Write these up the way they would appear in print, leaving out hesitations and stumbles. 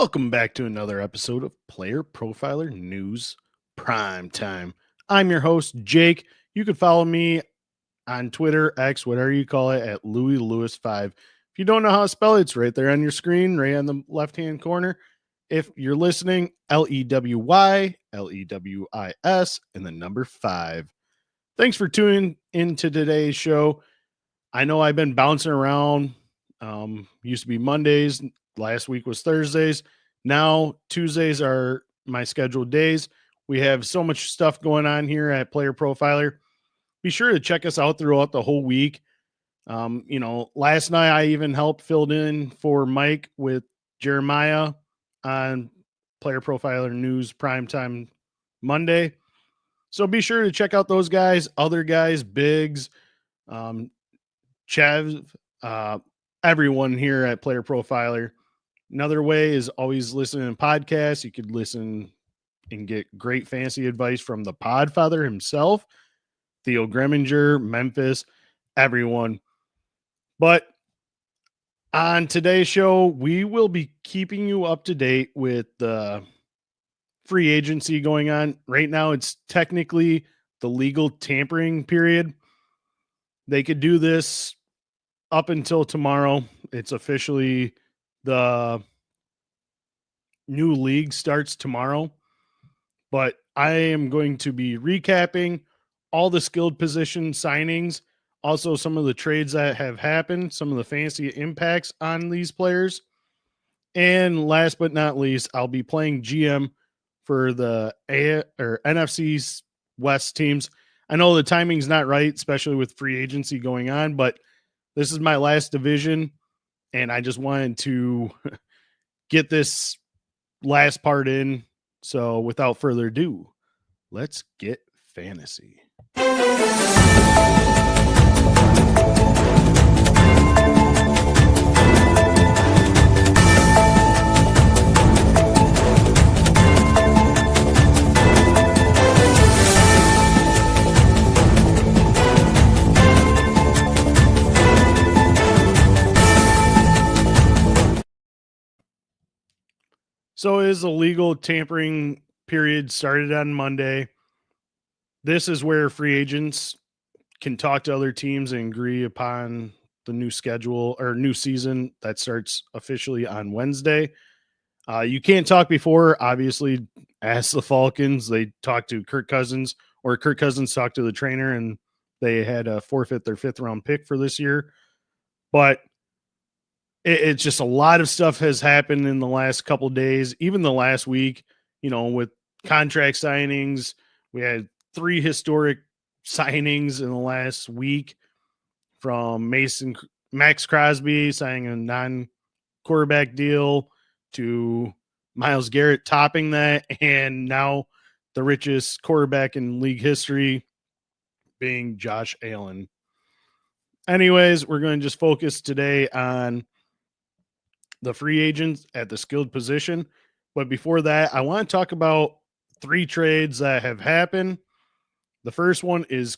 Welcome back to another episode of Player Profiler News PrimeTime. I'm your host, Jake. You can follow me on Twitter, X, whatever you call it, at Louis Lewis 5. If you don't know how to spell it, it's right there on your screen, right on the left-hand corner. If you're listening, Lewy, Lewis, and the number 5. Thanks for tuning into today's show. I know I've been bouncing around. Used to be Mondays. Last week was Thursdays. Now Tuesdays are my scheduled days. We have so much stuff going on here at Player Profiler. Be sure to check us out throughout the whole week. Last night I even filled in for Mike with Jeremiah on Player Profiler News Primetime Monday. So be sure to check out those guys, other guys, Biggs, Chev, everyone here at Player Profiler. Another way is always listening to podcasts. You could listen and get great fantasy advice from the Podfather himself, Theo Greminger, Memphis, everyone. But on today's show, we will be keeping you up to date with the free agency going on. Right now, it's technically the legal tampering period. They could do this up until tomorrow. It's officially the new league starts tomorrow, but I am going to be recapping all the skilled position signings, also some of the trades that have happened, some of the fantasy impacts on these players. And last but not least, I'll be playing GM for the NFC West teams. I know the timing's not right, especially with free agency going on, but this is my last division, and I just wanted to get this last part in. So without further ado, let's get fantasy. So is the legal tampering period started on Monday. This is where free agents can talk to other teams and agree upon the new schedule or new season that starts officially on Wednesday. You can't talk before, obviously. Ask the Falcons. They talked to Kirk Cousins, or Kirk Cousins talked to the trainer, and they had to forfeit their 5th round pick for this year. But it's just a lot of stuff has happened in the last couple of days, even the last week, with contract signings. We had 3 historic signings in the last week, from Max Crosby signing a non-quarterback deal to Myles Garrett topping that, and now the richest quarterback in league history being Josh Allen. Anyways, we're going to just focus today on the free agents at the skilled position. But before that, I want to talk about 3 trades that have happened. The first one is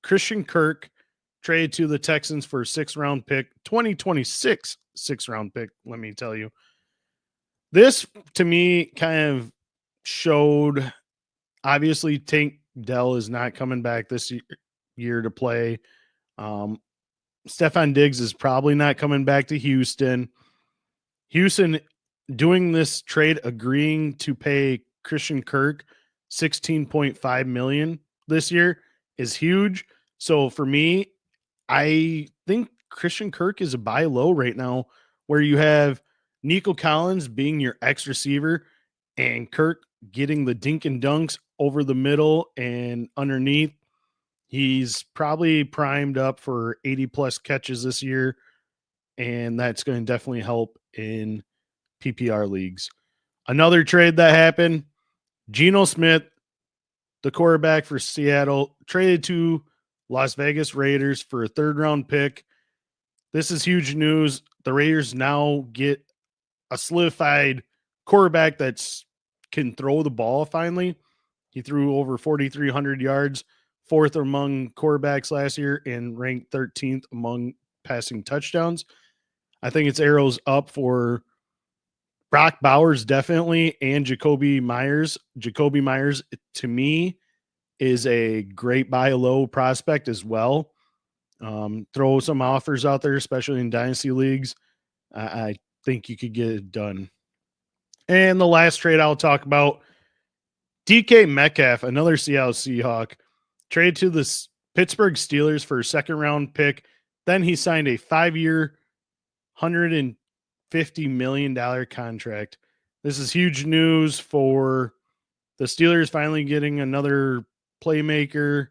Christian Kirk traded to the Texans for a 6th round pick, 2026 6th round pick. Let me tell you, this to me kind of showed, obviously Tank Dell is not coming back this year to play. Stephon Diggs is probably not coming back to Houston. Houston doing this trade, agreeing to pay Christian Kirk $16.5 million this year, is huge. So for me, I think Christian Kirk is a buy low right now, where you have Nico Collins being your X receiver and Kirk getting the dink and dunks over the middle and underneath. He's probably primed up for 80-plus catches this year, and that's going to definitely help in PPR leagues. Another trade that happened, Geno Smith, the quarterback for Seattle, traded to Las Vegas Raiders for a 3rd round pick. This is huge news. The Raiders now get a solidified quarterback that's can throw the ball finally. He threw over 4,300 yards, 4th among quarterbacks last year, and ranked 13th among passing touchdowns. I think it's arrows up for Brock Bowers definitely, and Jacoby Myers. Jacoby Myers, to me, is a great buy low prospect as well. Throw some offers out there, especially in dynasty leagues. I think you could get it done. And the last trade I'll talk about, DK Metcalf, another Seattle Seahawk, traded to the Pittsburgh Steelers for a second-round pick. Then he signed a 5-year, $150 million contract. This is huge news for the Steelers finally getting another playmaker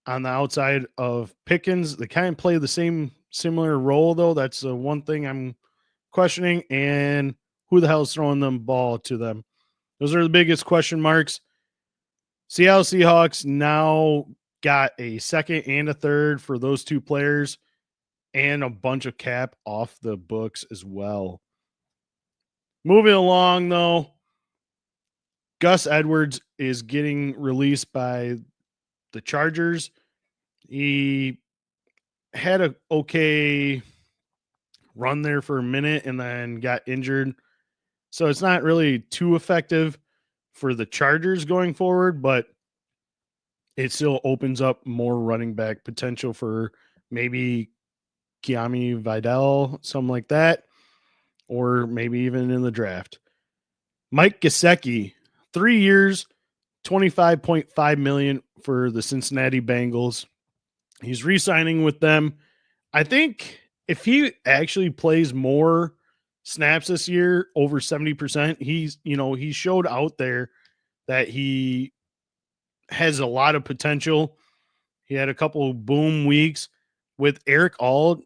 on the outside of Pickens. They kind of play the same similar role, though. That's the one thing I'm questioning. And who the hell's throwing the ball to them? Those are the biggest question marks. Seattle Seahawks now got a second and a third for those two players and a bunch of cap off the books as well. Moving along, though, Gus Edwards is getting released by the Chargers. He had a okay run there for a minute and then got injured. So it's not really too effective for the Chargers going forward, but it still opens up more running back potential for maybe Kiami Vidal, something like that, or maybe even in the draft. Mike Gesicki, 3 years, $25.5 million for the Cincinnati Bengals. He's re-signing with them. I think if he actually plays more snaps this year, over 70%, he showed out there that he has a lot of potential. He had a couple boom weeks with Eric All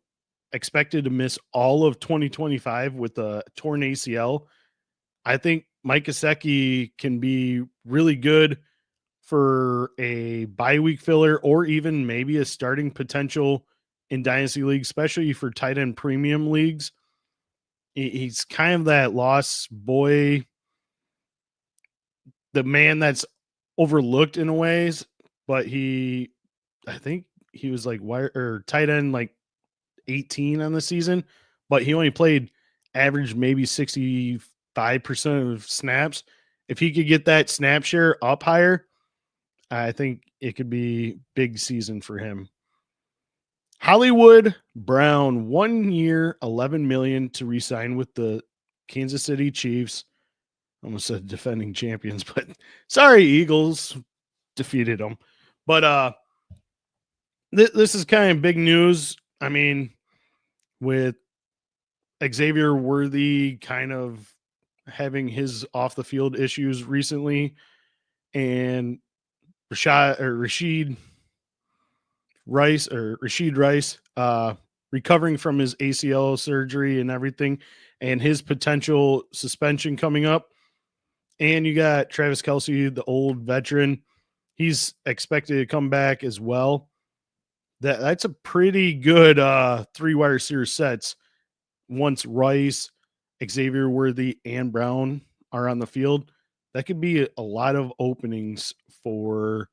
expected to miss all of 2025 with a torn ACL. I think Mike Gesicki can be really good for a bye week filler or even maybe a starting potential in dynasty leagues, especially for tight end premium leagues. He's kind of that lost boy, the man that's overlooked in a ways, but I think he was like tight end like 18 on the season, but he only played average maybe 65% of snaps. If he could get that snap share up higher, I think it could be big season for him. Hollywood Brown, 1 year, $11 million to re-sign with the Kansas City Chiefs. Almost said defending champions, but sorry, Eagles defeated them. But this is kind of big news. I mean, with Xavier Worthy kind of having his off the field issues recently, and Rashid Rice recovering from his ACL surgery and everything, and his potential suspension coming up. And you got Travis Kelce, the old veteran. He's expected to come back as well. That's a pretty good 3 wide receiver sets once Rice, Xavier Worthy, and Brown are on the field. That could be a lot of openings for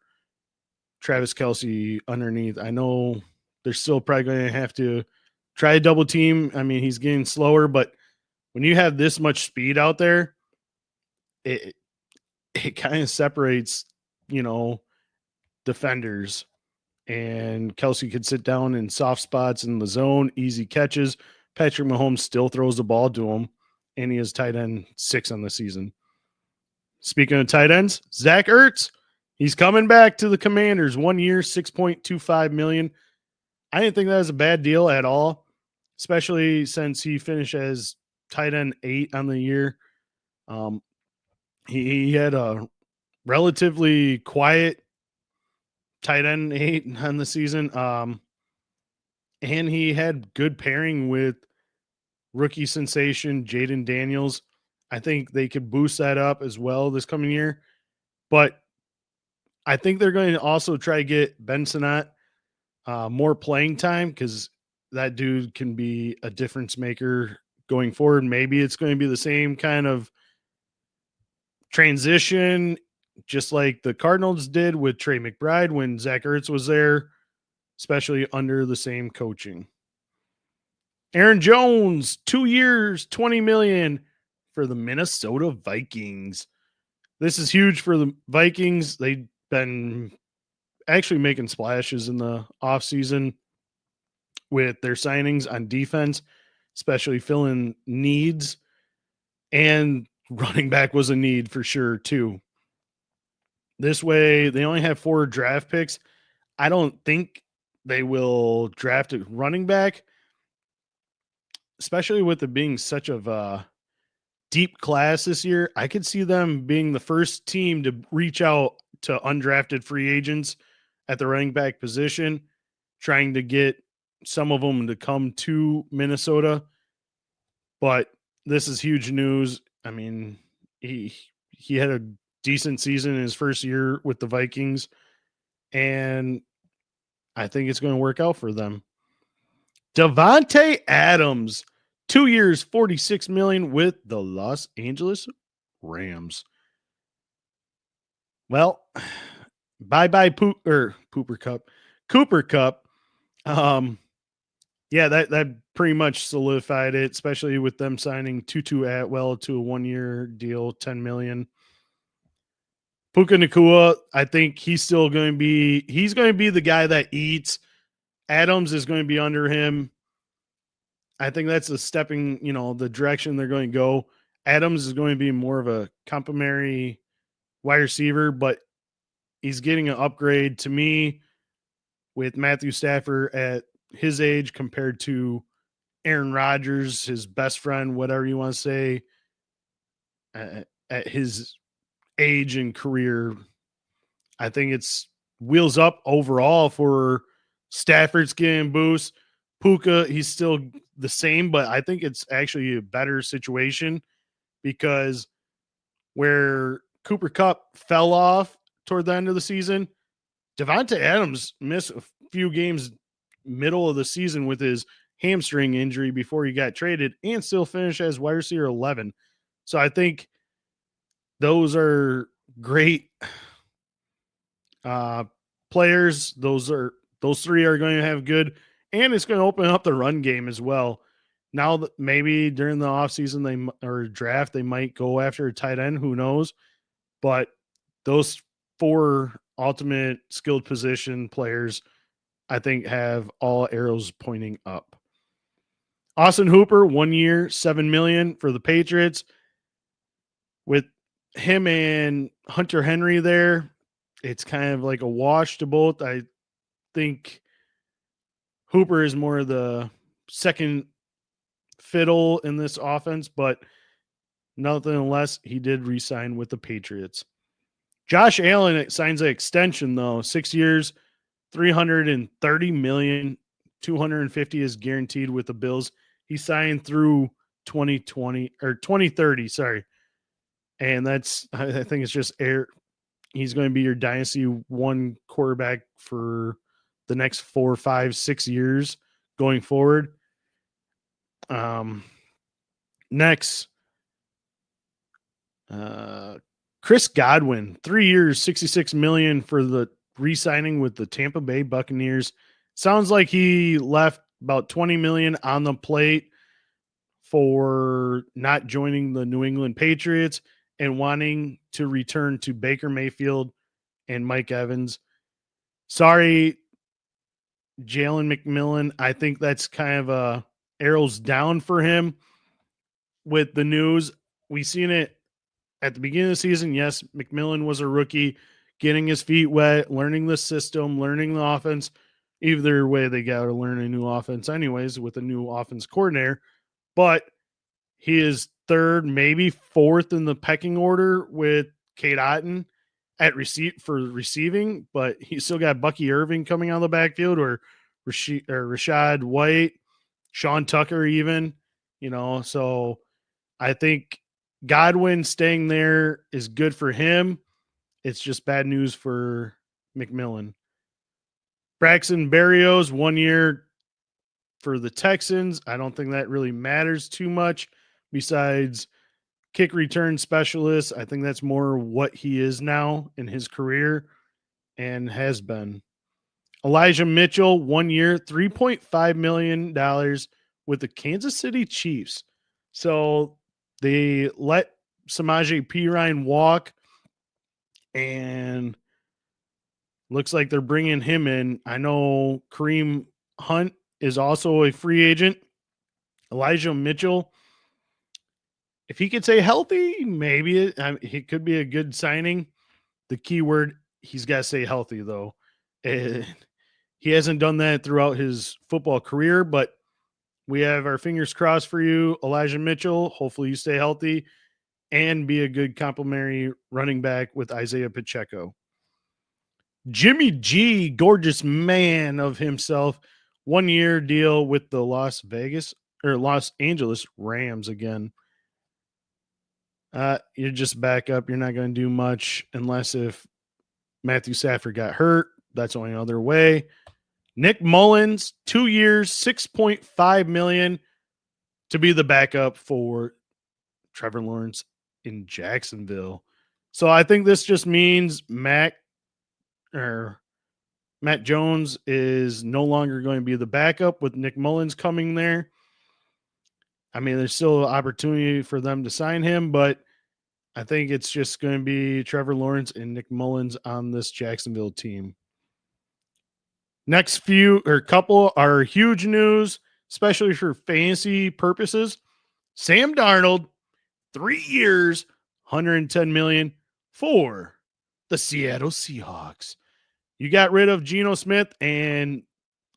Travis Kelce underneath. I know they're still probably going to have to try a double team. I mean, he's getting slower, but when you have this much speed out there, it kind of separates, defenders. And Kelce could sit down in soft spots in the zone, easy catches. Patrick Mahomes still throws the ball to him, and he is tight end 6 on the season. Speaking of tight ends, Zach Ertz, he's coming back to the Commanders. 1 year, $6.25 million. I didn't think that was a bad deal at all, especially since he finished as tight end 8 on the year. He had a relatively quiet tight end 8 on the season. And he had good pairing with rookie sensation Jaden Daniels. I think they could boost that up as well this coming year. But I think they're going to also try to get Ben Sinnott more playing time, because that dude can be a difference maker going forward. Maybe it's going to be the same kind of transition, just like the Cardinals did with Trey McBride when Zach Ertz was there, especially under the same coaching. Aaron Jones, 2 years, $20 million for the Minnesota Vikings. This is huge for the Vikings. They've been actually making splashes in the offseason with their signings on defense, especially filling needs. And running back was a need for sure, too. This way, they only have 4 draft picks. I don't think they will draft a running back, especially with it being such of a deep class this year. I could see them being the first team to reach out to undrafted free agents at the running back position, trying to get some of them to come to Minnesota. But this is huge news. I mean, he had a decent season in his first year with the Vikings, and I think it's going to work out for them. Davante Adams, 2 years, $46 million with the Los Angeles Rams. Well, bye-bye Cooper Kupp. Yeah, that pretty much solidified it, especially with them signing Tutu Atwell to a 1-year deal, $10 million. Puka Nacua, I think he's going to be the guy that eats. Adams is going to be under him. I think that's the the direction they're going to go. Adams is going to be more of a complimentary wide receiver, but he's getting an upgrade to me with Matthew Stafford at his age compared to Aaron Rodgers, his best friend, whatever you want to say, at his age and career. I think it's wheels up overall for Stafford's getting boost. Puka, he's still the same, but I think it's actually a better situation because where Cooper Kupp fell off toward the end of the season, Davante Adams missed a few games middle of the season with his hamstring injury before he got traded and still finished as wide receiver 11. So I think those are great players. Those 3 are going to have good, and it's going to open up the run game as well. Now that maybe during the offseason or draft, they might go after a tight end, who knows? But those 4 ultimate skilled position players, I think, have all arrows pointing up. Austin Hooper, 1 year, $7 million for the Patriots. With him and Hunter Henry there, it's kind of like a wash to both. I think Hooper is more of the second fiddle in this offense, but nonetheless, he did re-sign with the Patriots. Josh Allen signs an extension, though, 6 years, $330 million, $250 is guaranteed with the Bills. He signed through 2030, sorry. And that's, I think it's just he's going to be your Dynasty 1 quarterback for the next 4, 5, 6 years going forward. Next, Chris Godwin, 3 years, $66 million for the re-signing with the Tampa Bay Buccaneers. Sounds like he left about $20 million on the plate for not joining the New England Patriots and wanting to return to Baker Mayfield and Mike Evans. Sorry, Jalen McMillan. I think that's kind of a arrows down for him with the news. We seen it at the beginning of the season. Yes, McMillan was a rookie, getting his feet wet, learning the system, learning the offense. Either way, they got to learn a new offense anyways with a new offense coordinator. But he is 3rd, maybe 4th in the pecking order with Kate Otten at receiving, but he still got Bucky Irving coming out of the backfield, or Rashad White, Sean Tucker even, so I think Godwin staying there is good for him. It's just bad news for McMillan. Braxton Berrios, 1 year for the Texans. I don't think that really matters too much besides kick return specialist. I think that's more what he is now in his career and has been. Elijah Mitchell, 1 year, $3.5 million with the Kansas City Chiefs. So They let Samaje Perine walk, and looks like they're bringing him in. I know Kareem Hunt is also a free agent. Elijah Mitchell, if he could stay healthy, maybe he could be a good signing. The key word, he's got to stay healthy, though. He hasn't done that throughout his football career, but we have our fingers crossed for you, Elijah Mitchell. Hopefully you stay healthy and be a good complementary running back with Isaiah Pacheco. Jimmy G, gorgeous man of himself, 1-year deal with the Los Angeles Rams again. You're just back up. You're not going to do much unless if Matthew Stafford got hurt. That's the only other way. Nick Mullins, 2 years, $6.5 million to be the backup for Trevor Lawrence in Jacksonville. So I think this just means Matt Jones is no longer going to be the backup with Nick Mullins coming there. I mean, there's still an opportunity for them to sign him, but I think it's just going to be Trevor Lawrence and Nick Mullins on this Jacksonville team. Next couple are huge news, especially for fantasy purposes. Sam Darnold, 3 years, $110 million for the Seattle Seahawks. You got rid of Geno Smith, and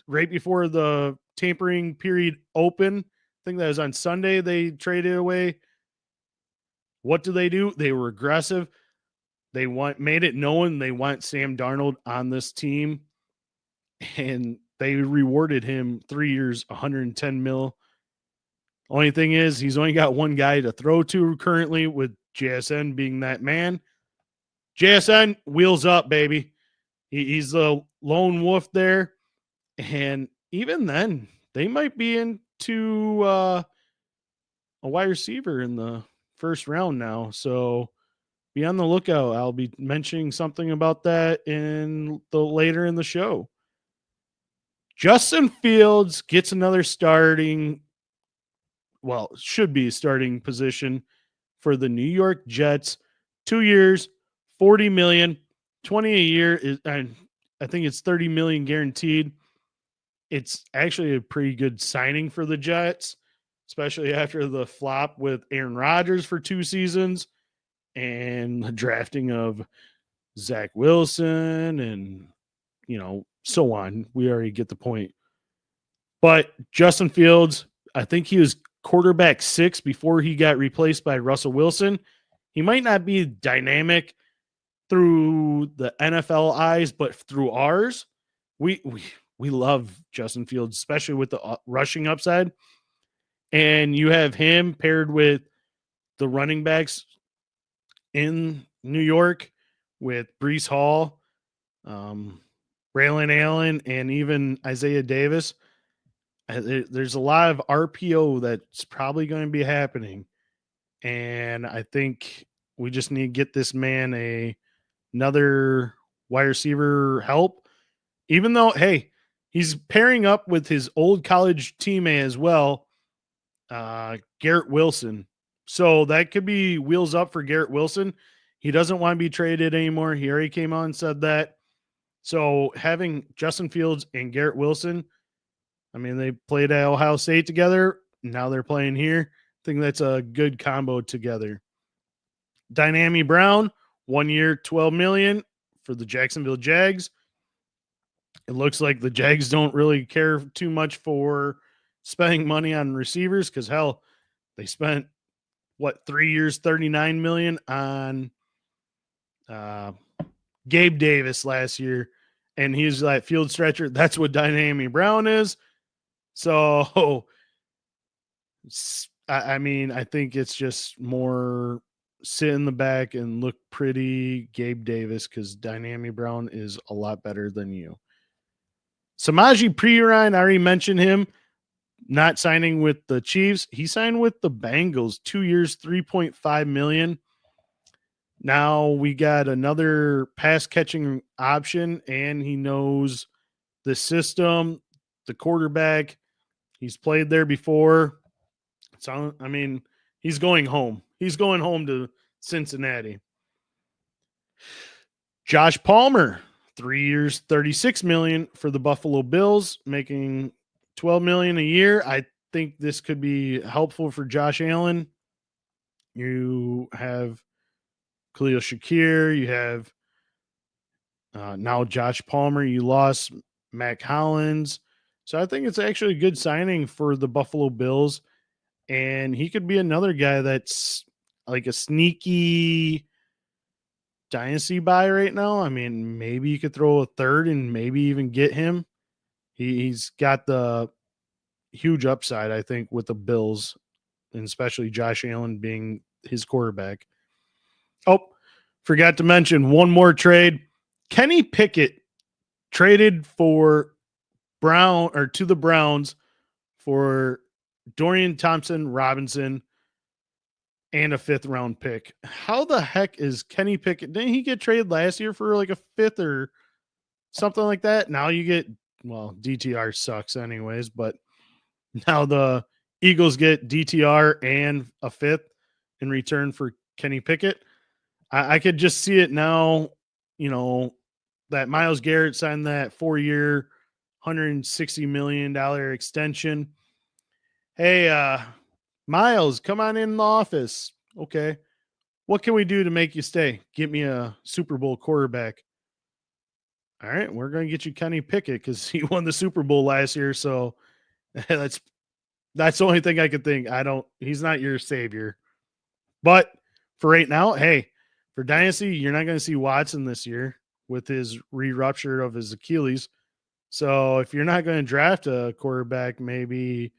right before the tampering period opened, I think that was on Sunday, they traded away. What do? They were aggressive. They made it known they want Sam Darnold on this team, and they rewarded him 3 years, $110 million. Only thing is, he's only got one guy to throw to currently, with JSN being that man. JSN, wheels up, baby. He's the lone wolf there. And even then, they might be into a wide receiver in the first round now. So be on the lookout. I'll be mentioning something about that later in the show. Justin Fields gets another should be starting position for the New York Jets. 2 years, $40 million, $20 a year. I think it's $30 million guaranteed. It's actually a pretty good signing for the Jets, especially after the flop with Aaron Rodgers for 2 seasons and the drafting of Zach Wilson and, so on. We already get the point. But Justin Fields, I think he was quarterback 6 before he got replaced by Russell Wilson. He might not be dynamic through the NFL eyes, but through ours, we love Justin Fields, especially with the rushing upside. And you have him paired with the running backs in New York with Breece Hall, Braylon Allen, and even Isaiah Davis. There's a lot of RPO that's probably going to be happening. And I think we just need to get this man another wide receiver help. Even though, hey, he's pairing up with his old college teammate as well, Garrett Wilson. So that could be wheels up for Garrett Wilson. He doesn't want to be traded anymore. He already came on and said that. So having Justin Fields and Garrett Wilson, I mean, they played at Ohio State together. Now they're playing here. I think that's a good combo together. Dynami Brown, 1 year, $12 million for the Jacksonville Jags. It looks like the Jags don't really care too much for spending money on receivers because, hell, they spent, 3 years, $39 million on Gabe Davis last year, and he's like field stretcher. That's what Dynami Brown is. So, I mean, I think it's just more sit in the back and look pretty Gabe Davis because Dynami Brown is a lot better than you. Samaje Perine, I already mentioned him not signing with the Chiefs. He signed with the Bengals, 2 years, $3.5 million. Now we got another pass catching option, and he knows the system, the quarterback. He's played there before. So, I mean, He's going home. He's going home to Cincinnati. Josh Palmer, 3 years, $36 million for the Buffalo Bills, making $12 million a year. I think this could be helpful for Josh Allen. You have Khalil Shakir. You have now Josh Palmer. You lost Mac Hollins. So I think it's actually a good signing for the Buffalo Bills. And he could be another guy that's like a sneaky dynasty buy right now. I mean, maybe you could throw a third and maybe even get him. He's got the huge upside, I think, with the Bills, and especially Josh Allen being his quarterback. Oh, forgot to mention one more trade. Kenny Pickett traded for to the Browns for Dorian Thompson-Robinson and a 5th round pick. How the heck is Kenny Pickett? Didn't he get traded last year for like a 5th or something like that? Now you get, well, DTR sucks anyways, but now the Eagles get DTR and a 5th in return for Kenny Pickett. I could just see it now, that Myles Garrett signed that 4-year, $160 million extension. Hey, Myles, come on in the office. Okay. What can we do to make you stay? Get me a Super Bowl quarterback. All right, we're going to get you Kenny Pickett because he won the Super Bowl last year. So that's the only thing I could think. He's not your savior. But for right now, hey, for Dynasty, you're not going to see Watson this year with his re-rupture of his Achilles. So if you're not going to draft a quarterback, maybe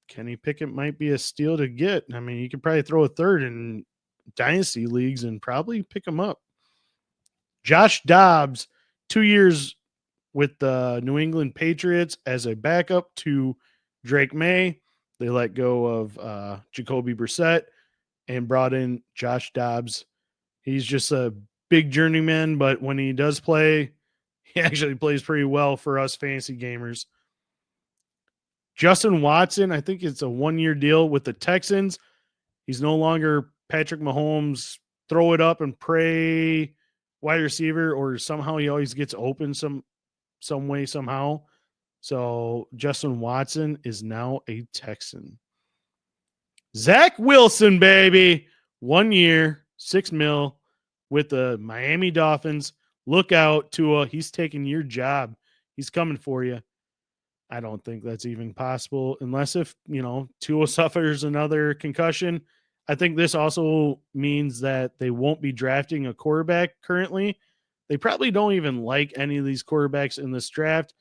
Kenny Pickett might be a steal to get. I mean, you could probably throw a third in Dynasty leagues and probably pick him up. Josh Dobbs, 2 years with the New England Patriots as a backup to Drake May. They let go of Jacoby Brissett and brought in Josh Dobbs. He's just a big journeyman, but when he does play, he actually plays pretty well for us fantasy gamers. Justin Watson, I think it's a 1-year deal with the Texans. He's no longer Patrick Mahomes, throw it up and pray wide receiver, or somehow he always gets open some way, somehow. So Justin Watson is now a Texan. Zach Wilson, baby. 1 year, $6 million with the Miami Dolphins. Look out, Tua. He's taking your job. He's coming for you. I don't think that's even possible unless if, Tua suffers another concussion. I think this also means that they won't be drafting a quarterback currently. They probably don't even like any of these quarterbacks in this draft,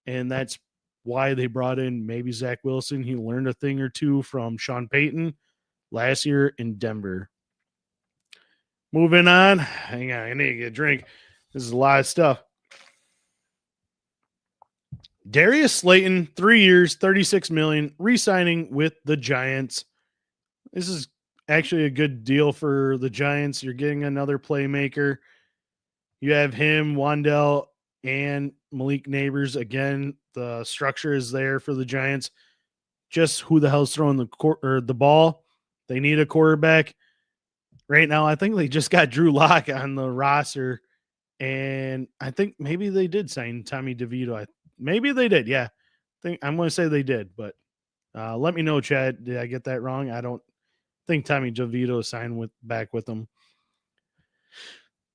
and that's why they brought in maybe Zach Wilson. He learned a thing or two from Sean Payton last year in Denver. Moving on. Hang on, I need to get a drink. This is a lot of stuff. Darius Slayton, 3 years, $36 million, re-signing with the Giants. This is actually a good deal for the Giants. You're getting another playmaker. You have him, Wandell, and Malik Neighbors. Again, the structure is there for the Giants. Just who the hell's throwing the ball? They need a quarterback. Right now, I think they just got Drew Lock on the roster, and I think maybe they did sign Tommy DeVito. Maybe they did, yeah. I'm going to say they did, but let me know, Chad. Did I get that wrong? I don't think Tommy DeVito signed back with them.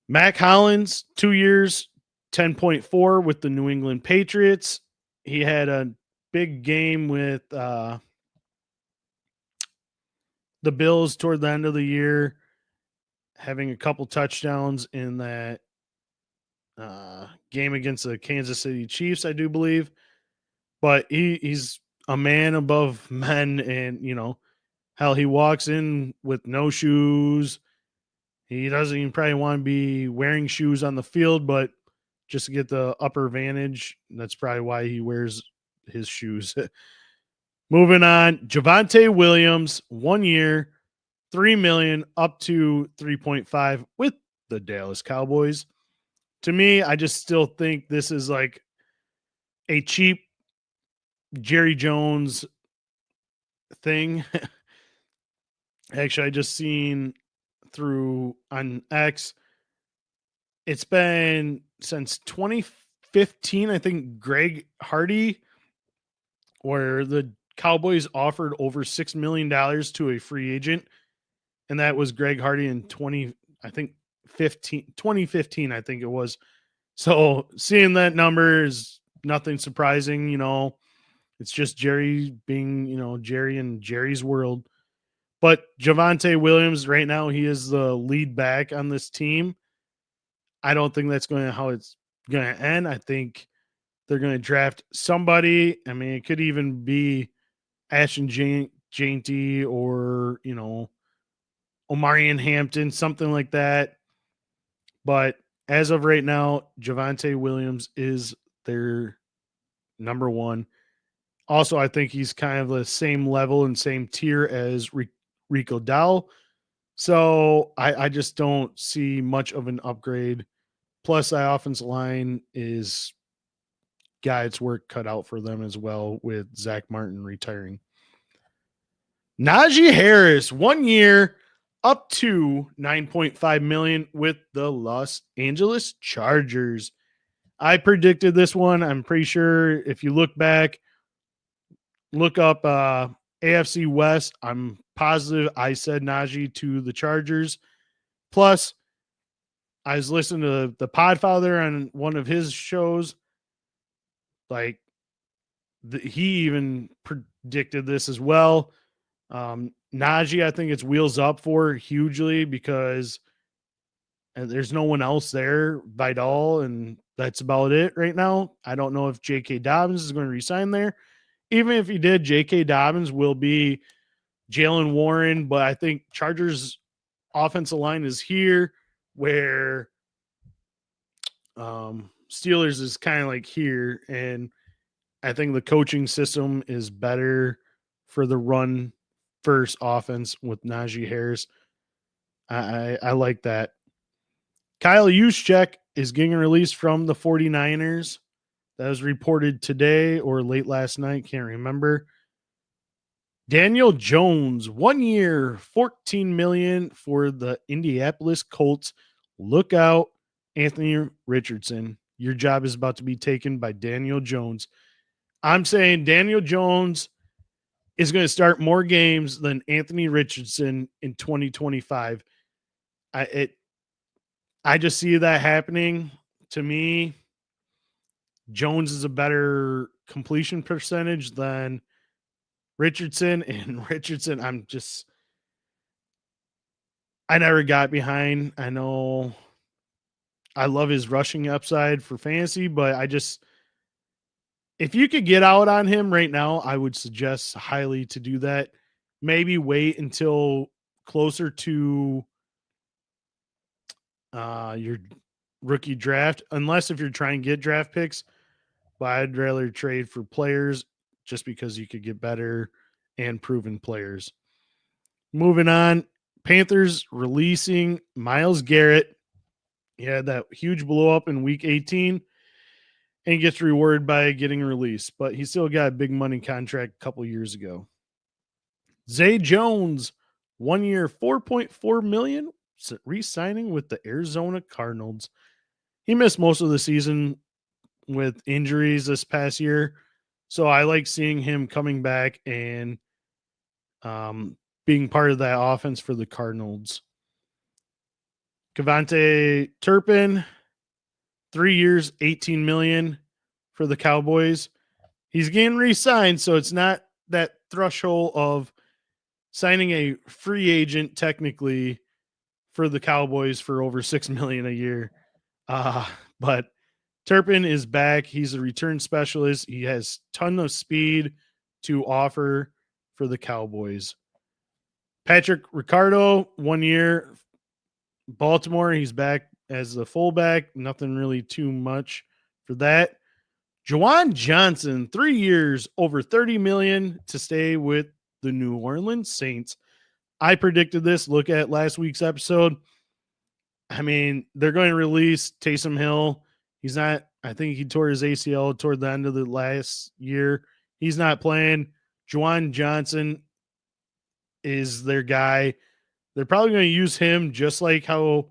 Mac Hollins, 2 years, 10.4 with the New England Patriots. He had a big game with the Bills toward the end of the year, having a couple touchdowns in that game against the Kansas City Chiefs, I do believe. But he's a man above men, and, hell, he walks in with no shoes. He doesn't even probably want to be wearing shoes on the field, but just to get the upper advantage, that's probably why he wears his shoes. Moving on, Javonte Williams, 1 year, $3 million up to 3.5 with the Dallas Cowboys. To me, I just still think this is like a cheap Jerry Jones thing. Actually, I just seen through on X, it's been since 2015, I think Greg Hardy, where the Cowboys offered over $6 million to a free agent. And that was Greg Hardy in 2015, I think it was. So seeing that number is nothing surprising, It's just Jerry being, Jerry and Jerry's world. But Javonte Williams, right now, he is the lead back on this team. I don't think that's going to how it's going to end. I think they're going to draft somebody. I mean, it could even be Ashton Jainty or, Omarion Hampton, something like that. But as of right now, Javonte Williams is their number one. Also, I think he's kind of the same level and same tier as Rico Dowell. So I just don't see much of an upgrade. Plus, that offensive line is got its work cut out for them as well with Zach Martin retiring. Najee Harris, 1 year, up to $9.5 million with the Los Angeles Chargers. I predicted this one. I'm pretty sure if you look back, look up AFC West, I'm positive I said Najee to the Chargers. Plus, I was listening to the Podfather on one of his shows. Like, he even predicted this as well. Najee, I think it's wheels up for hugely because there's no one else there, Vidal, and that's about it right now. I don't know if J.K. Dobbins is going to resign there. Even if he did, J.K. Dobbins will be Jalen Warren, but I think Chargers offensive line is here where Steelers is kind of like here, and I think the coaching system is better for the run first offense with Najee Harris. I like that. Kyle Juszczyk is getting released from the 49ers. That was reported today or late last night. Can't remember. Daniel Jones, 1 year, $14 million for the Indianapolis Colts. Look out, Anthony Richardson. Your job is about to be taken by Daniel Jones. I'm saying Daniel Jones is going to start more games than Anthony Richardson in 2025. I just see that happening. To me, Jones is a better completion percentage than Richardson. And Richardson, I never got behind. I know I love his rushing upside for fantasy, but if you could get out on him right now, I would suggest highly to do that. Maybe wait until closer to your rookie draft, unless if you're trying to get draft picks. But I'd rather trade for players just because you could get better and proven players. Moving on, Panthers releasing Myles Garrett. He had that huge blow up in week 18 and gets rewarded by getting released, but he still got a big money contract a couple years ago. Zay Jones, 1 year, $4.4 million, re-signing with the Arizona Cardinals. He missed most of the season with injuries this past year, so I like seeing him coming back and being part of that offense for the Cardinals. Kevontae Turpin, 3 years, $18 million for the Cowboys. He's getting re-signed, so it's not that threshold of signing a free agent technically for the Cowboys for over $6 million a year. But Turpin is back. He's a return specialist. He has a ton of speed to offer for the Cowboys. Patrick Ricardo, 1 year, Baltimore. He's back as a fullback. Nothing really too much for that. Juwan Johnson, 3 years, over $30 million to stay with the New Orleans Saints. I predicted this. Look at last week's episode. I mean, they're going to release Taysom Hill. He's not, I think he tore his ACL toward the end of the last year. He's not playing. Juwan Johnson, is their guy. They're probably going to use him just like how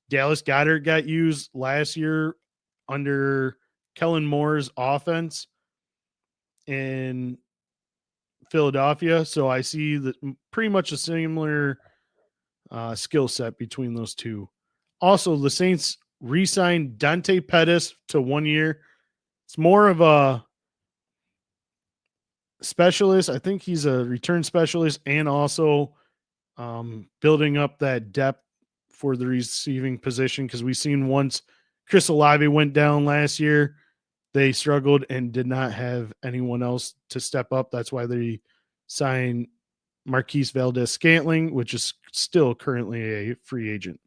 Dallas Goedert got used last year under Kellen Moore's offense in Philadelphia. So I see that pretty much a similar skill set between those two. Also, the Saints re-signed Dante Pettis to 1 year. It's more of a specialist. I think he's a return specialist and also building up that depth for the receiving position, because we've seen once Chris Olave went down last year, they struggled and did not have anyone else to step up. That's why they signed Marquise Valdez-Scantling, which is still currently a free agent.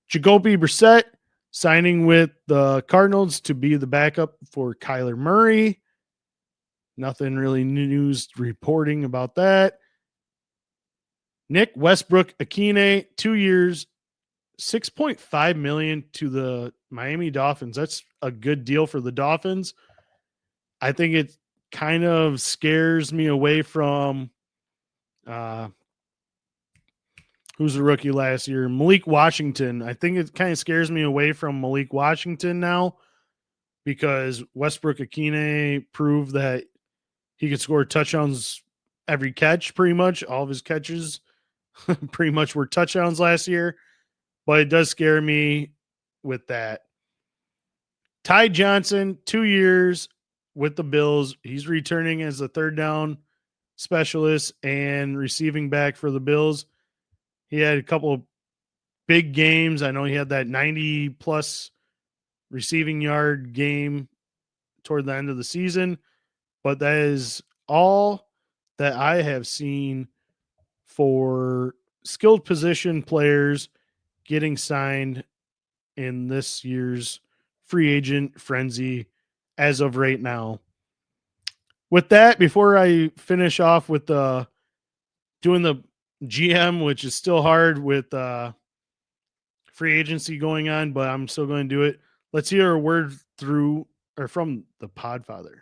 Jacoby Brissett signing with the Cardinals to be the backup for Kyler Murray. Nothing really news reporting about that. Nick Westbrook-Akine, 2 years, $6.5 million to the Miami Dolphins. That's a good deal for the Dolphins. I think it kind of scares me away from who's the rookie last year? Malik Washington. I think it kind of scares me away from Malik Washington now, because Westbrook-Akine proved that he could score touchdowns every catch, pretty much. All of his catches pretty much were touchdowns last year. But it does scare me with that. Ty Johnson, 2 years with the Bills. He's returning as a third down specialist and receiving back for the Bills. He had a couple of big games. I know he had that 90-plus receiving yard game toward the end of the season. But that is all that I have seen for skilled position players getting signed in this year's free agent frenzy as of right now. With that, before I finish off with doing the GM, which is still hard with free agency going on, but I'm still going to do it. Let's hear a word from the Podfather.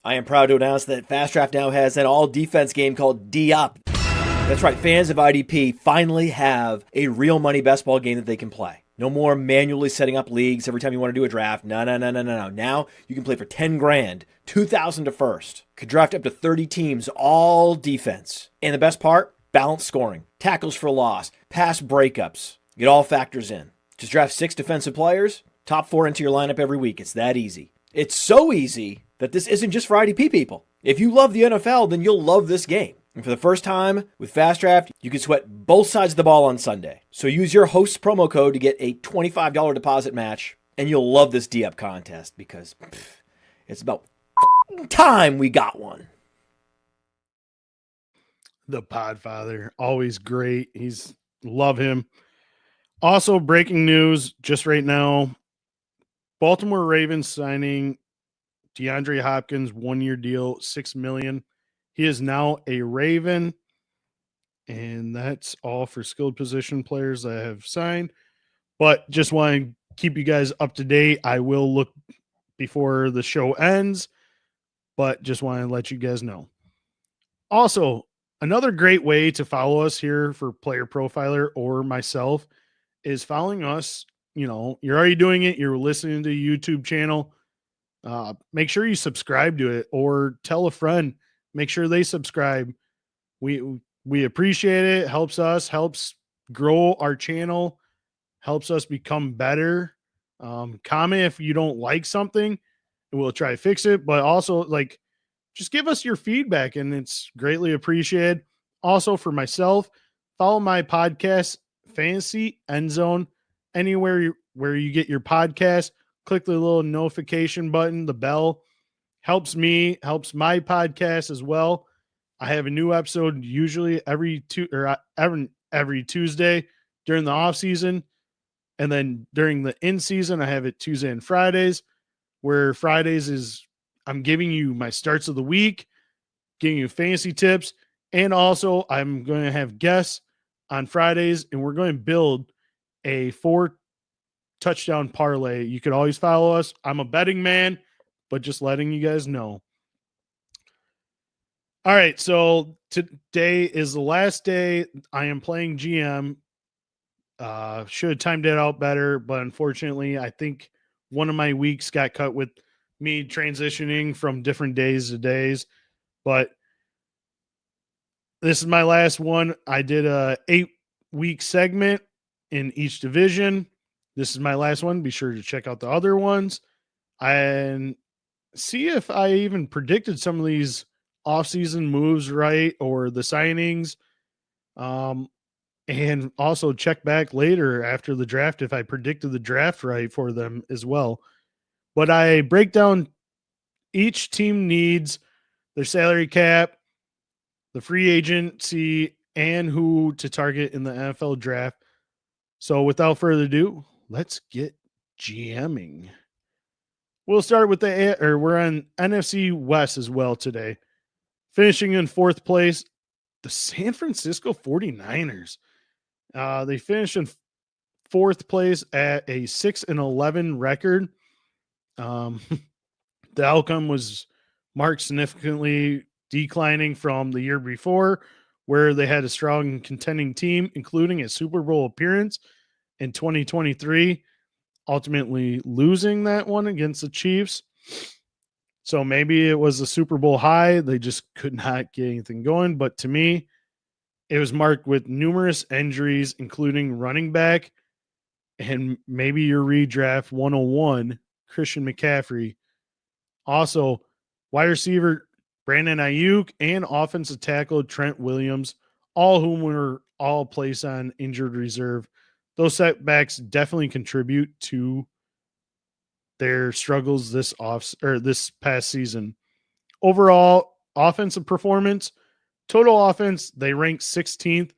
I am proud to announce that Fast Draft now has an all-defense game called D-Up. That's right, fans of IDP finally have a real money best ball game that they can play. No more manually setting up leagues every time you want to do a draft. No. Now you can play for 10 grand, 2,000 to first. Could draft up to 30 teams, all defense. And the best part, balanced scoring. Tackles for loss, pass breakups. It all factors in. Just draft 6 defensive players, top 4 into your lineup every week. It's that easy. It's so easy that this isn't just for IDP people. If you love the NFL, then you'll love this game. And for the first time with Fast Draft, you can sweat both sides of the ball on Sunday. So use your host's promo code to get a $25 deposit match, and you'll love this D-Up contest because it's about time we got one. The Podfather, always great. Love him. Also, breaking news just right now, Baltimore Ravens signing DeAndre Hopkins, 1 year deal, $6 million. He is now a Raven, and that's all for skilled position players that have signed. But just want to keep you guys up to date. I will look before the show ends, but just want to let you guys know. Also, another great way to follow us here for Player Profiler or myself is following us. You know, you're already doing it. You're listening to the YouTube channel. Make sure you subscribe to it or tell a friend. Make sure they subscribe. We appreciate it. Helps us, helps grow our channel, helps us become better. Comment if you don't like something, and we'll try to fix it. But also, just give us your feedback, and it's greatly appreciated. Also, for myself, follow my podcast, Fantasy End Zone, anywhere where you get your podcast. Click the little notification button, the bell. Helps me, helps my podcast as well. I have a new episode usually every Tuesday during the off season, and then during the in season, I have it Tuesday and Fridays. Where Fridays is I'm giving you my starts of the week, giving you fantasy tips, and also I'm going to have guests on Fridays, and we're going to build a 4 touchdown parlay. You could always follow us. I'm a betting man, but just letting you guys know. All right, so today is the last day I am playing GM. Should have timed it out better, but unfortunately, I think one of my weeks got cut with me transitioning from different days to days. But this is my last one. I did a 8-week segment in each division. This is my last one. Be sure to check out the other ones and see if I even predicted some of these offseason moves right or the signings. And also check back later after the draft if I predicted the draft right for them as well. But I break down each team needs, their salary cap, the free agency, and who to target in the NFL draft. So without further ado, let's get GMing. We'll start with we're on NFC West as well today. Finishing in 4th place, the San Francisco 49ers. They finished in 4th place at a 6-11 record. The outcome was marked significantly declining from the year before, where they had a strong contending team, including a Super Bowl appearance in 2023, ultimately losing that one against the Chiefs. So maybe it was a Super Bowl high. They just could not get anything going. But to me, it was marked with numerous injuries, including running back and maybe your redraft 101, Christian McCaffrey. Also, wide receiver Brandon Ayuk and offensive tackle Trent Williams, all whom were all placed on injured reserve. Those setbacks definitely contribute to their struggles this past season. Overall, offensive performance, total offense, they ranked 16th,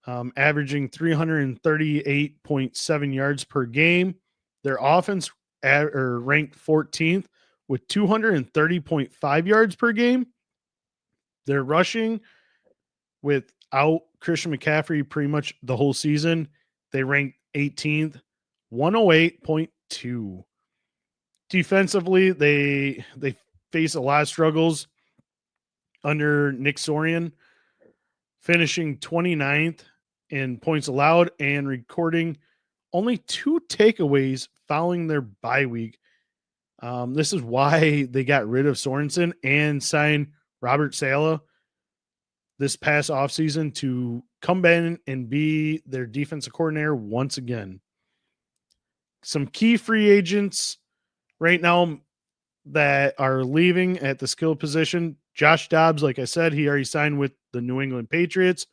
averaging 338.7 yards per game. Their offense ranked 14th with 230.5 yards per game. They're rushing without Christian McCaffrey pretty much the whole season. They ranked 18th, 108.2. Defensively, they face a lot of struggles under Nick Sorian, finishing 29th in points allowed and recording only 2 takeaways following their bye week. This is why they got rid of Sorensen and signed Robert Saleh this past offseason to come in and be their defensive coordinator once again. Some key free agents right now that are leaving at the skill position. Josh Dobbs, like I said, he already signed with the New England Patriots.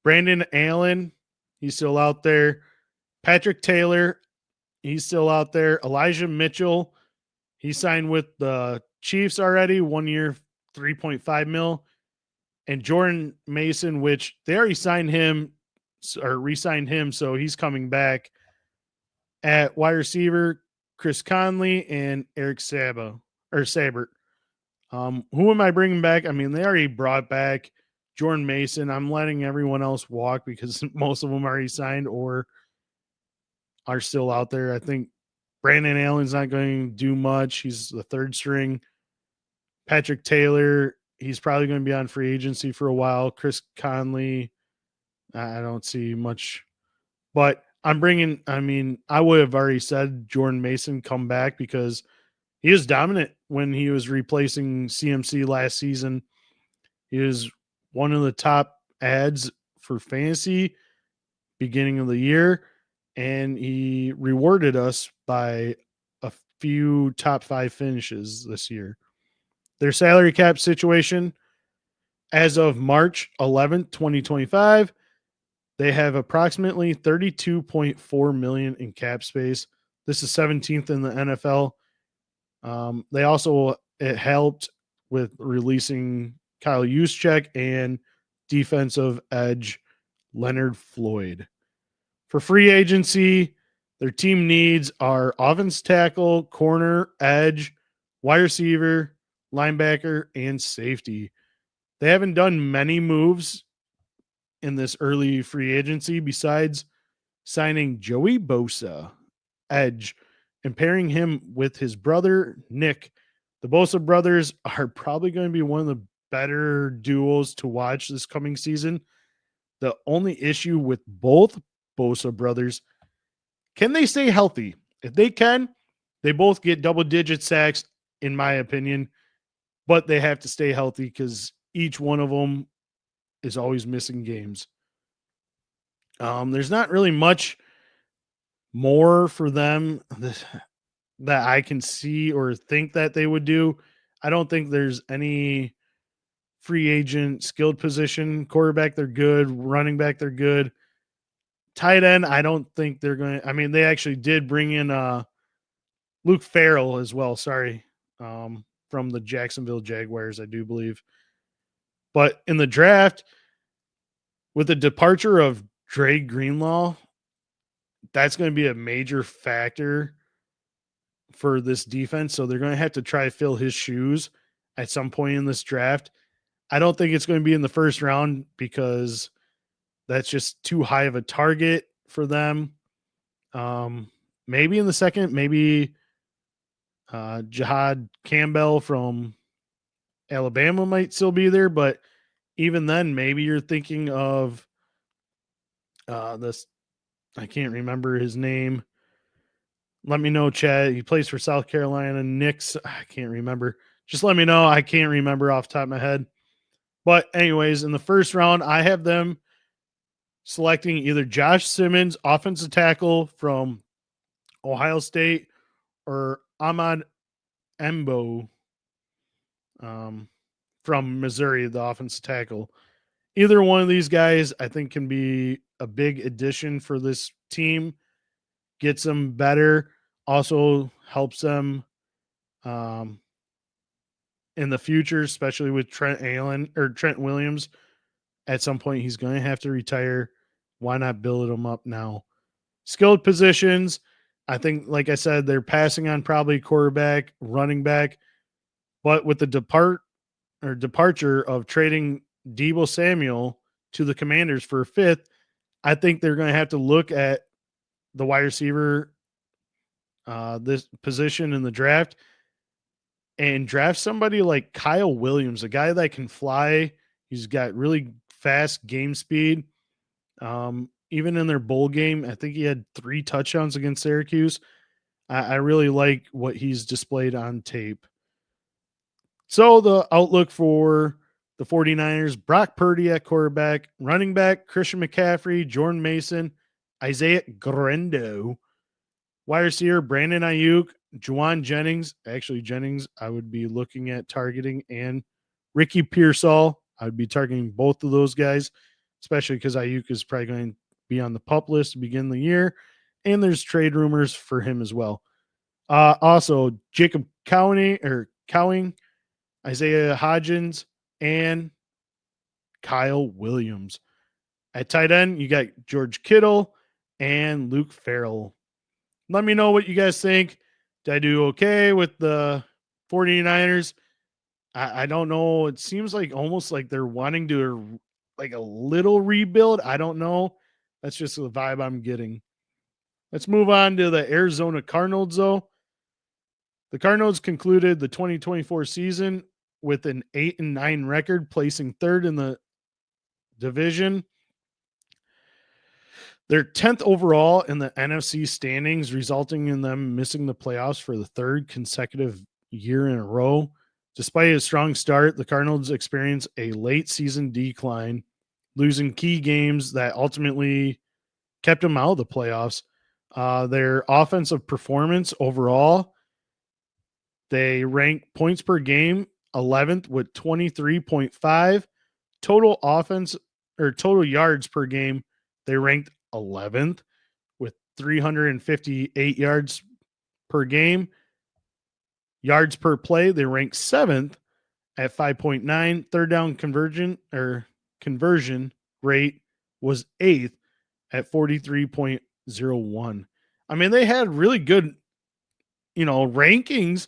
Brandon Allen, he's still out there. Patrick Taylor, he's still out there. Elijah Mitchell, he signed with the Chiefs already, 1 year, $3.5 million. And Jordan Mason, which they already signed him or re-signed him, so he's coming back. At wide receiver, Chris Conley and Eric Sabert. Who am I bringing back? I mean, they already brought back Jordan Mason. I'm letting everyone else walk because most of them already signed or are still out there. I think Brandon Allen's not going to do much. He's the 3rd string. Patrick Taylor, he's probably going to be on free agency for a while. Chris Conley, I don't see much. But I would have already said Jordan Mason come back because he was dominant when he was replacing CMC last season. He was one of the top ads for fantasy beginning of the year, and he rewarded us by a few top 5 finishes this year. Their salary cap situation as of March 11th, 2025, they have approximately $32.4 million in cap space. This is 17th in the NFL. It helped with releasing Kyle Juszczyk and defensive edge Leonard Floyd. For free agency, their team needs are offense tackle, corner, edge, wide receiver, linebacker, and safety. They haven't done many moves in this early free agency besides signing Joey Bosa, edge, and pairing him with his brother, Nick. The Bosa brothers are probably going to be one of the better duos to watch this coming season. The only issue with both Bosa brothers, can they stay healthy? If they can, they both get double-digit sacks, in my opinion, but they have to stay healthy because each one of them is always missing games. There's not really much more for them that I can see or think that they would do. I don't think there's any free agent skilled position. Quarterback, they're good. Running back, they're good. Tight end, I don't think they're going to. I mean, they actually did bring in Luke Farrell as well. Sorry. From the Jacksonville Jaguars, I do believe. But in the draft, with the departure of Dre Greenlaw, that's going to be a major factor for this defense. So they're going to have to try to fill his shoes at some point in this draft. I don't think it's going to be in the first round because that's just too high of a target for them. Maybe in the second, maybe Jahad Campbell from Alabama might still be there, but even then, maybe you're thinking of this. I can't remember his name. Let me know, Chad. He plays for South Carolina. Knicks. I can't remember. Just let me know. I can't remember off the top of my head. But anyways, in the first round, I have them selecting either Josh Simmons, offensive tackle from Ohio State, or Ahmad Embo from Missouri, the offensive tackle. Either one of these guys, I think, can be a big addition for this team. Gets them better. Also helps them in the future, especially with Trent Williams. At some point, he's going to have to retire. Why not build him up now? Skilled positions, I think, like I said, they're passing on probably quarterback, running back. But with the departure of trading Deebo Samuel to the Commanders for a fifth, I think they're going to have to look at the wide receiver this position in the draft and draft somebody like Kyle Williams, a guy that can fly. He's got really fast game speed. Even in their bowl game, I think he had 3 touchdowns against Syracuse. I really like what he's displayed on tape. So the outlook for the 49ers, Brock Purdy at quarterback, running back, Christian McCaffrey, Jordan Mason, Isaiah Grendo, wide receiver, Brandon Ayuk, Juwan Jennings. Actually, Jennings, I would be looking at targeting, and Ricky Pearsall. I would be targeting both of those guys, especially because Ayuk is probably going to be on the pup list to begin the year, and there's trade rumors for him as well. Also, Jacob Cowing, Isaiah Hodgins, and Kyle Williams. At tight end, you got George Kittle and Luke Farrell. Let me know what you guys think. Did I do okay with the 49ers? I don't know. It seems like almost like they're wanting to like a little rebuild. I don't know. That's just the vibe I'm getting. Let's move on to the Arizona Cardinals, though. The Cardinals concluded the 2024 season with an 8-9 record, placing third in the division. They're 10th overall in the NFC standings, resulting in them missing the playoffs for the third consecutive year in a row. Despite a strong start, the Cardinals experienced a late season decline, losing key games that ultimately kept them out of the playoffs. Their offensive performance overall, they rank points per game 11th with 23.5. Total offense or total yards per game, they ranked 11th with 358 yards per game. Yards per play, they ranked 7th at 5.9. Third down conversion rate was 8th at 43.01. I mean, they had really good, rankings.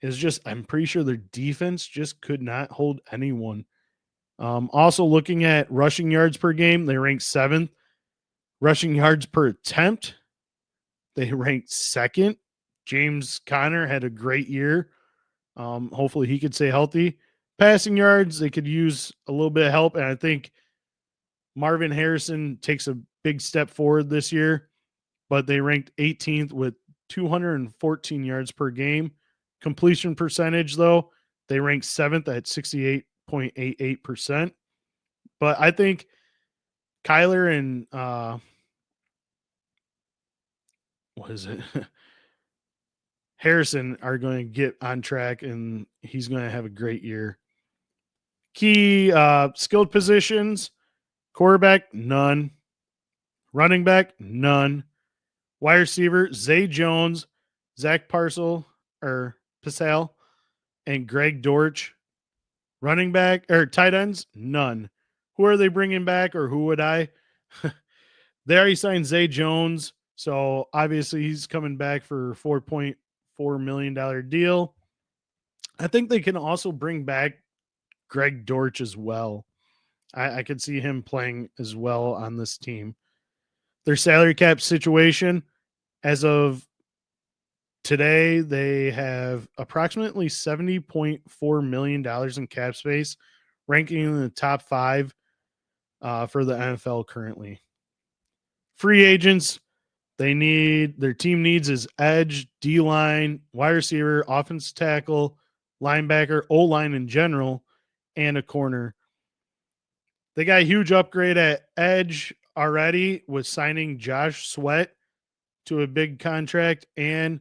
Is just, I'm pretty sure their defense just could not hold anyone. Also looking at rushing yards per game, they ranked 7th. Rushing yards per attempt, they ranked 2nd. James Conner had a great year. Hopefully he could stay healthy. Passing yards, they could use a little bit of help. And I think Marvin Harrison takes a big step forward this year, but they ranked 18th with 214 yards per game. Completion percentage, though, they ranked 7th at 68.88%. But I think Kyler and what is it? Harrison are going to get on track, and he's going to have a great year. Key skilled positions: quarterback, none. Running back, none. Wide receiver, Zay Jones, Zach Parcel, and Greg Dortch. Running back, or tight ends, none. Who are they bringing back, or who would I? They already signed Zay Jones, so obviously he's coming back for a $4.4 million deal. I think they can also bring back Greg Dortch as well. I could see him playing as well on this team. Their salary cap situation, as of today, they have approximately $70.4 million in cap space, ranking in the top 5 for the NFL currently. Free agents, their team needs is edge, D-line, wide receiver, offensive tackle, linebacker, O-line in general, and a corner. They got a huge upgrade at edge already with signing Josh Sweat to a big contract and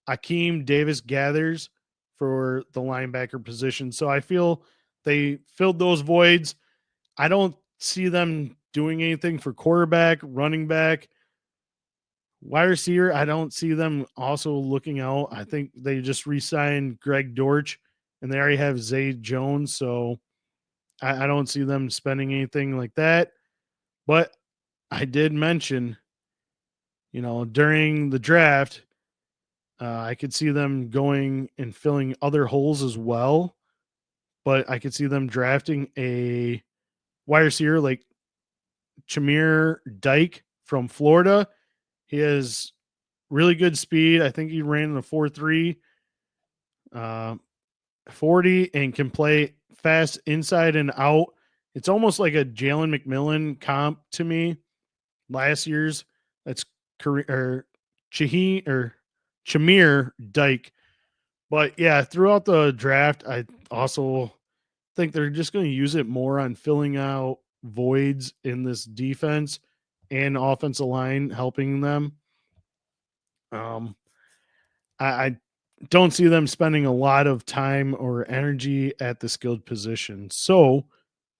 Akeem Davis Gathers for the linebacker position. So I feel they filled those voids. I don't see them doing anything for quarterback, running back, wide receiver. I don't see them also looking out. I think they just re-signed Greg Dortch, and they already have Zay Jones. So I don't see them spending anything like that. But I did mention, during the draft, I could see them going and filling other holes as well. But I could see them drafting a wide receiver like Chamir Dyke from Florida. He has really good speed. I think he ran in a 4.3 40 and can play fast inside and out. It's almost like a Jalen McMillan comp to me. Last year's that's Chamir Dyke. But yeah, throughout the draft, I also think they're just going to use it more on filling out voids in this defense and offensive line, helping them. I don't see them spending a lot of time or energy at the skilled position. So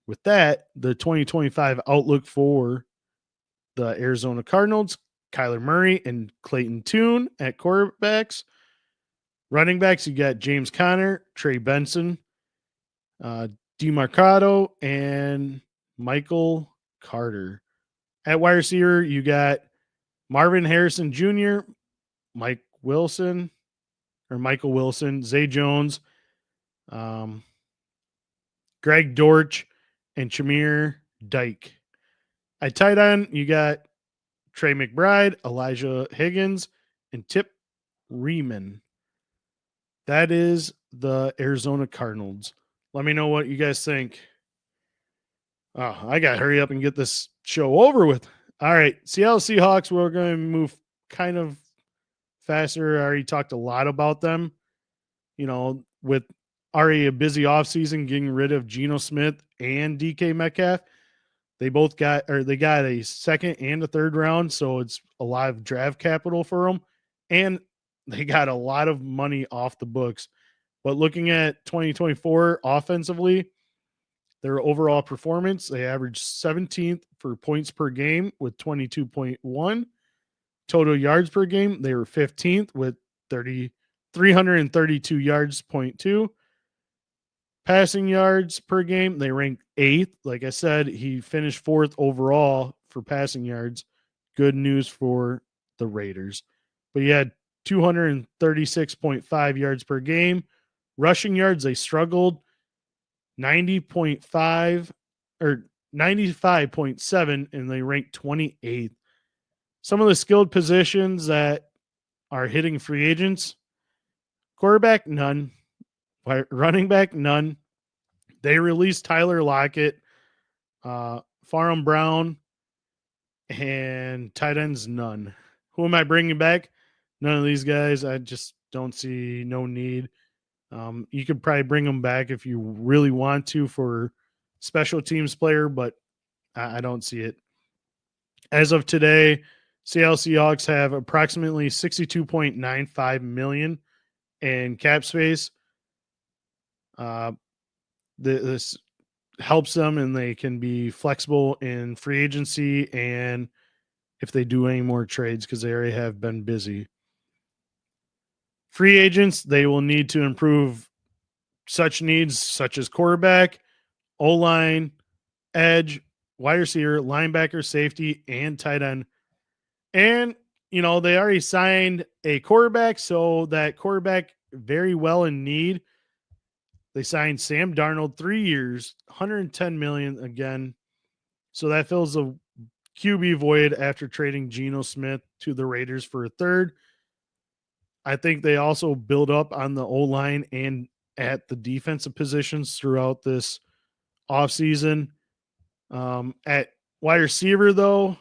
with that, the 2025 outlook for the Arizona Cardinals: Kyler Murray and Clayton Tune at quarterbacks. Running backs, you got James Conner, Trey Benson, DeMarcado, and Michael Carter. At wide receiver, you got Marvin Harrison Jr., Michael Wilson, Zay Jones, Greg Dortch, and Chamir Dyke. At tight end, you got Trey McBride, Elijah Higgins, and Tip Riemann. That is the Arizona Cardinals. Let me know what you guys think. Oh, I got to hurry up and get this show over with. All right, Seattle Seahawks, we're going to move kind of faster. I already talked a lot about them, with already a busy offseason, getting rid of Geno Smith and DK Metcalf. They got a second and a third round, so it's a lot of draft capital for them, and they got a lot of money off the books. But looking at 2024 offensively, their overall performance, they averaged 17th for points per game with 22.1. Total yards per game, they were 15th with 332 yards, 0.2. Passing yards per game, they ranked 8th. Like I said, he finished 4th overall for passing yards. Good news for the Raiders. But he had 236.5 yards per game. Rushing yards, they struggled. 90.5 or 95.7, and they ranked 28th. Some of the skilled positions that are hitting free agents: quarterback, none. Running back, none. They released Tyler Lockett, Farham Brown, and tight ends none. Who am I bringing back? None of these guys. I just don't see no need. You could probably bring them back if you really want to for special teams player, but I don't see it. As of today, Seattle Seahawks have approximately $62.95 million in cap space. This helps them, and they can be flexible in free agency and if they do any more trades because they already have been busy. Free agents, they will need to improve such needs such as quarterback, O-line, edge, wide receiver, linebacker, safety, and tight end. And, they already signed a quarterback, so that quarterback very well in need. They signed Sam Darnold 3 years, $110 million again. So that fills the QB void after trading Geno Smith to the Raiders for a third. I think they also build up on the O-line and at the defensive positions throughout this offseason. At wide receiver, though,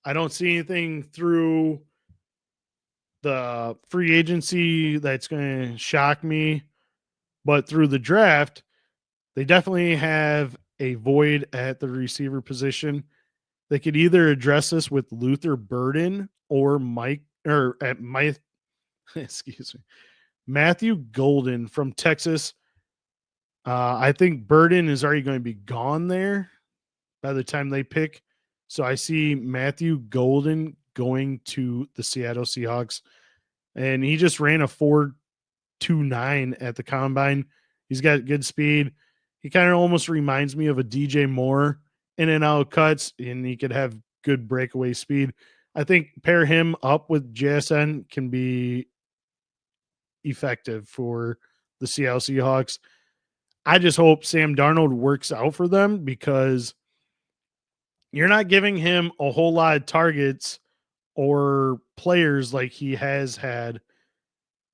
I don't see anything through the free agency that's going to shock me. But through the draft, they definitely have a void at the receiver position. They could either address this with Luther Burden or Matthew Golden from Texas. I think Burden is already going to be gone there by the time they pick. So I see Matthew Golden going to the Seattle Seahawks. And he just ran a 4.29 at the combine. He's got good speed. He kind of almost reminds me of a DJ Moore in and out cuts, and he could have good breakaway speed. I think pair him up with JSN can be effective for the Seattle Seahawks. I just hope Sam Darnold works out for them because you're not giving him a whole lot of targets or players like he has had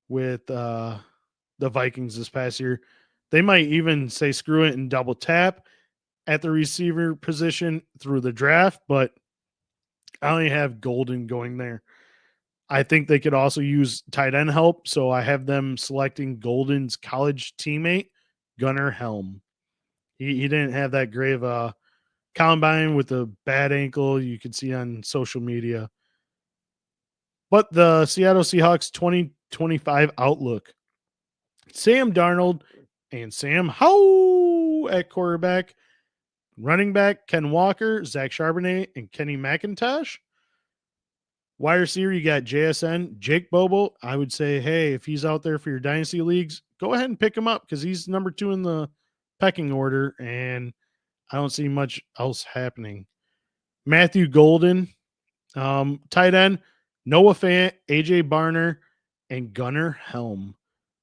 with the Vikings this past year. They might even say screw it and double tap at the receiver position through the draft, but I only have Golden going there. I think they could also use tight end help, so I have them selecting Golden's college teammate, Gunnar Helm. He didn't have that great of a combine with a bad ankle you could see on social media. But the Seattle Seahawks 2025 outlook. Sam Darnold and Sam Howe at quarterback. Running back, Ken Walker, Zach Charbonnet, and Kenny McIntosh. Wide receiver, you got JSN, Jake Bobo. I would say, hey, if he's out there for your dynasty leagues, go ahead and pick him up because he's number 2 in the pecking order, and I don't see much else happening. Matthew Golden, tight end, Noah Fant, AJ Barner, and Gunnar Helm.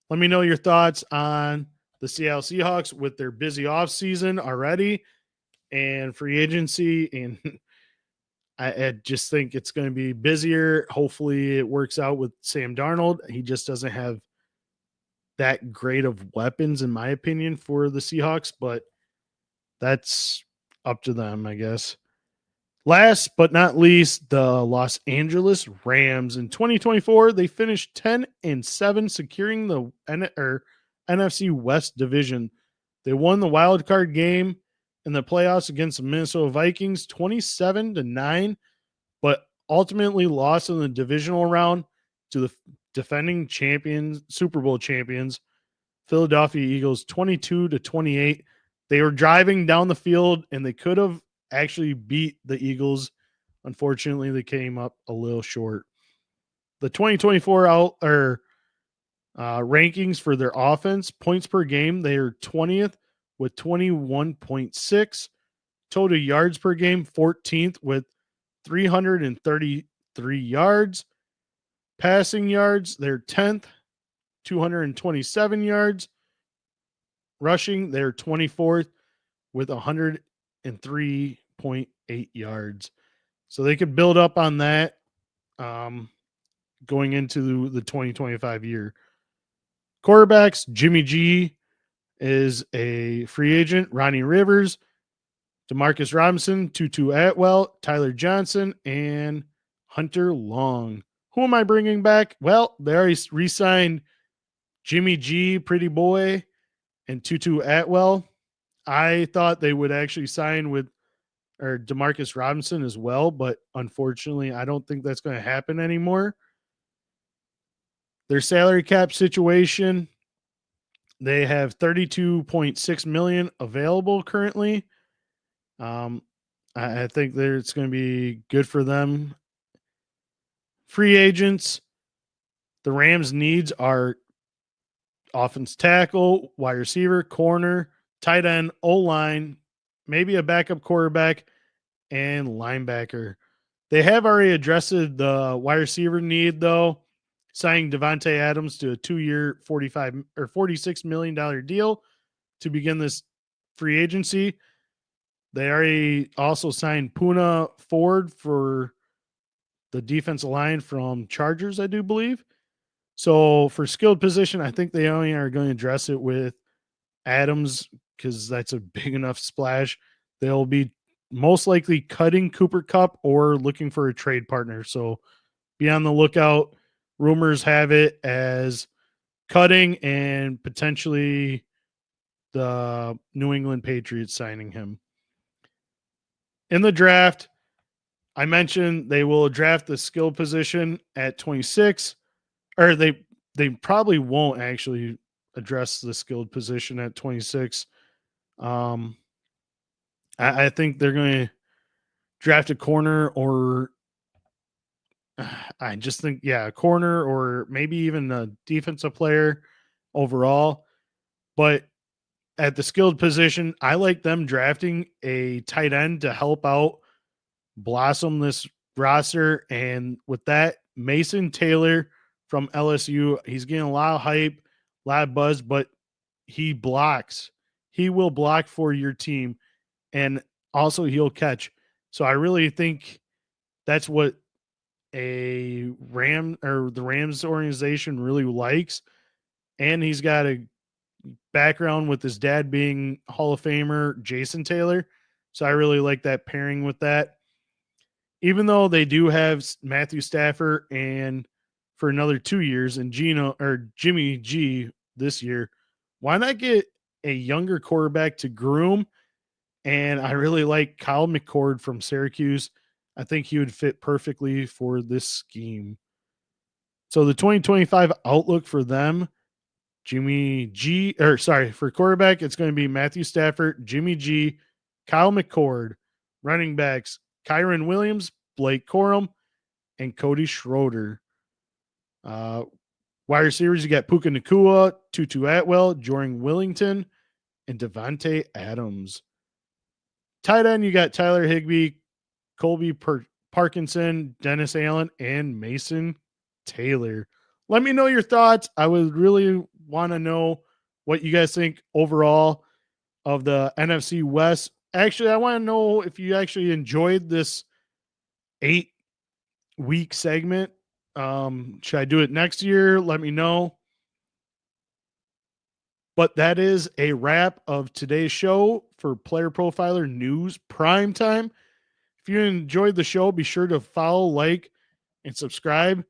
Let me know your thoughts on the Seattle Seahawks with their busy offseason already and free agency. And I just think it's going to be busier. Hopefully it works out with Sam Darnold. He just doesn't have that great of weapons, in my opinion, for the Seahawks, but that's up to them, I guess. Last but not least, the Los Angeles Rams. In 2024, they finished 10-7, securing the NFC West division. They won the wild card game in the playoffs against the Minnesota Vikings 27-9, but ultimately lost in the divisional round to the defending champions, Super Bowl champions, Philadelphia Eagles 22-28. They were driving down the field and they could have actually beat the Eagles. Unfortunately, they came up a little short. The 2024 rankings for their offense, points per game, they are 20th with 21.6. Total yards per game, 14th with 333 yards. Passing yards, they're 10th, 227 yards. Rushing, they're 24th with 103.8 yards. So they could build up on that going into the 2025 year. Quarterbacks, Jimmy G is a free agent. Ronnie Rivers, Demarcus Robinson, Tutu Atwell, Tyler Johnson, and Hunter Long. Who am I bringing back? Well, they already re-signed Jimmy G, Pretty Boy, and Tutu Atwell. I thought they would actually sign with Demarcus Robinson as well, but unfortunately, I don't think that's going to happen anymore. Their salary cap situation, they have $32.6 million available currently. I think that it's going to be good for them. Free agents, the Rams' needs are offense tackle, wide receiver, corner, tight end, O-line, maybe a backup quarterback, and linebacker. They have already addressed the wide receiver need, though, signing Devontae Adams to a 2-year $46 million deal to begin this free agency. They already also signed Puna Ford for the defensive line from Chargers, I do believe. So for skilled position, I think they only are going to address it with Adams because that's a big enough splash. They'll be most likely cutting Cooper Kupp or looking for a trade partner. So be on the lookout. Rumors have it as cutting and potentially the New England Patriots signing him. In the draft, I mentioned they will draft the skill position at 26, or they probably won't actually address the skilled position at 26. I think they're going to draft a corner, or I just think, a corner or maybe even a defensive player overall. But at the skilled position, I like them drafting a tight end to help out blossom this roster. And with that, Mason Taylor from LSU, he's getting a lot of hype, a lot of buzz, but he blocks. He will block for your team, and also he'll catch. So I really think that's what the Rams organization really likes. And he's got a background with his dad being Hall of Famer Jason Taylor. So I really like that pairing with that. Even though they do have Matthew Stafford and for another 2 years and Jimmy G this year, why not get a younger quarterback to groom? And I really like Kyle McCord from Syracuse. I think he would fit perfectly for this scheme. So the 2025 outlook for them, for quarterback, it's going to be Matthew Stafford, Jimmy G, Kyle McCord. Running backs, Kyron Williams, Blake Corum, and Cody Schroeder. Wide receivers, you got Puka Nacua, Tutu Atwell, Jordan Willington, and Devontae Adams. Tight end, you got Tyler Higbee, Colby Parkinson, Dennis Allen, and Mason Taylor. Let me know your thoughts. I would really want to know what you guys think overall of the NFC West. Actually, I want to know if you actually enjoyed this 8-week segment. Should I do it next year? Let me know. But that is a wrap of today's show for Player Profiler News PrimeTime. If you enjoyed the show, be sure to follow, like, and subscribe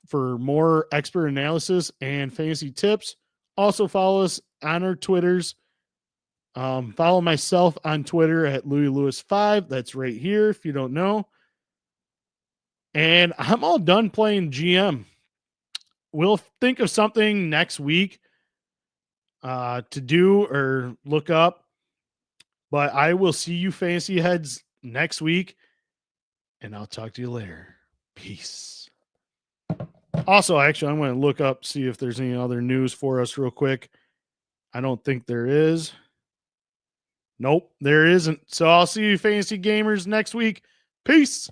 for more expert analysis and fantasy tips. Also follow us on our Twitters. Follow myself on Twitter at LouisLewis5. That's right here if you don't know. And I'm all done playing GM. We'll think of something next week to do or look up. But I will see you fantasy heads next week. And I'll talk to you later. Peace. Also, actually, I'm going to look up, see if there's any other news for us real quick. I don't think there is. Nope, there isn't. So I'll see you fantasy gamers next week. Peace.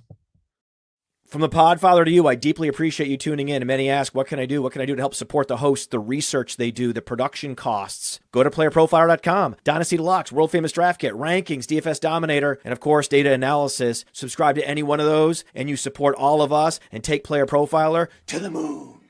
From the Podfather to you, I deeply appreciate you tuning in. And many ask, what can I do? What can I do to help support the hosts, the research they do, the production costs? Go to PlayerProfiler.com, Dynasty Deluxe, World Famous Draft Kit, Rankings, DFS Dominator, and of course, data analysis. Subscribe to any one of those, and you support all of us and take Player Profiler to the moon.